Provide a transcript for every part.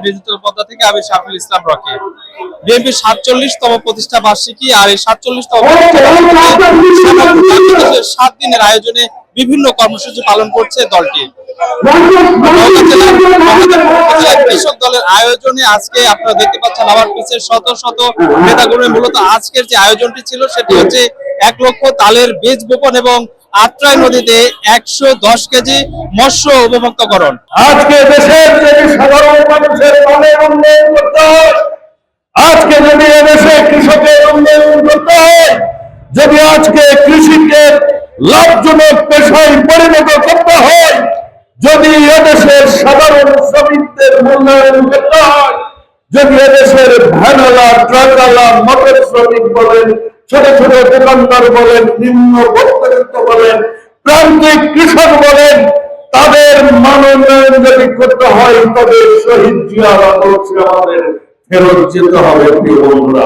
Digital পর্দা থেকে আমি শাফিল ইসলাম রকি। বিএনপির ৪৭তম প্রতিষ্ঠা বার্ষিকী আর এই ৪৭তম প্রতিষ্ঠা ৭ দিনের আয়োজনে বিভিন্ন কর্মসূচি পালন করছে দলটি। কৃষক দলের আয়োজনে আজকে আপনারা দেখতে পাচ্ছেন আবার পিছের শত শত নেতাকর্মী। মূলত আজকের যে আয়োজনটি ছিল সেটি হচ্ছে ১ লক্ষ তালের বীজ বপন এবং আত্রাই নদীতে ১১০ কেজি মৎস্য উপমুক্তকরণ। আজকে দেশের যদি সাধারণ মানুষের প্রাণের উন্নয়ন করতে হয়, আজকে যদি এদেশে কৃষকের উন্নয়ন করতে হয়, যদি আজকে কৃষিকে লাভজনক পেশায় পরিণত করতে হয়, যদি এদেশের সাধারণ শ্রমিকদের মূল্যায়ন করতে হয়, যদি এদেশের ভ্যানওয়ালা, ট্রাকওয়ালা, মোটর শ্রমিক বলেন, ছোট ছোট দোকানদার বলেন, নিম্ন মধ্যবিত্ত বলেন, প্রান্তিক কৃষক বলেন, তাদের মান উন্নয়ন যদি করতে হয় তবে শহীদ জিয়ার আদর্শে আমাদের ফেরত যেতে হবে। প্রিয় বন্ধুরা,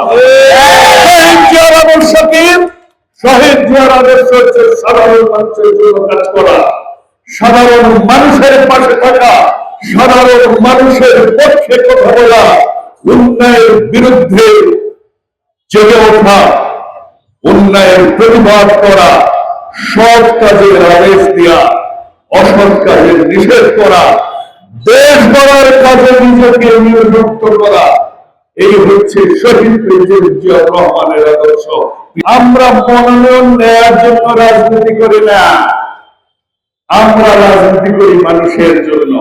শহীদ জিয়ার আদর্শ কি? শহীদ জিয়ার আদর্শ হচ্ছে সাধারণ মানুষের জন্য কাজ করা, সাধারণ মানুষের পাশে থাকা, সাধারণ মানুষের পক্ষে কথা বলা, উন্নয়নের বিরুদ্ধে জেগে ওঠা, উন্নয়নের প্রতিবাদ করা, সৎ কাজের আদেশ দেওয়া, অসৎ কাজের নিষেধ করা, দেশ গড়ার কাজে নিজেকে নিয়োজিত করা, এই হচ্ছে শহীদ প্রেসিডেন্ট জিয়াউর রহমানের আদর্শ। আমরা মনোনয়ন নেওয়ার জন্য রাজনীতি করি না, আমরা রাজনীতি করি মানুষের জন্য।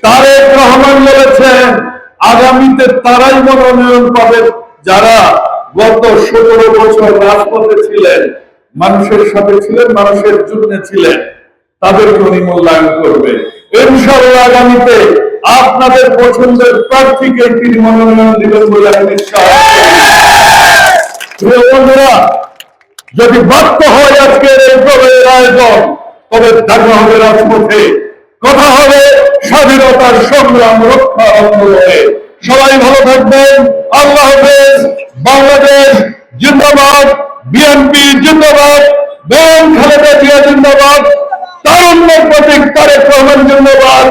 তারেক রহমান বলেছেন আগামীতে তারাই মনোনয়ন পাবে যারা গত ১৭ বছর রাজপথে ছিলেন, মানুষের সাথে ছিলেন, মানুষের জন্য ছিলেন, তাদেরকে উনি মূল্যায়ন করবে। ইনশাআল্লাহ আগামীতে আপনাদের পছন্দের প্রার্থীকে তিনি মনোনয়ন দিবেন বলে আমি বিশ্বাস করি। বন্ধুরা, যদি বাধ্য হয় আজকের এই প্রলয়ের আয়োজন, তবে দেখা হবে রাজপথে, কথা হবে স্বাধীনতার সংগ্রাম রক্ষা আন্দোলনে। সবাই ভালো থাকবেন। আল্লাহ হাফেজ। বাংলাদেশ জিন্দাবাদ, বিএনপি জিন্দাবাদ, বেগম খালেদা জিয়া জিন্দাবাদ, তারুণ্যের প্রতীক তারেক রহমান জিন্দাবাদ।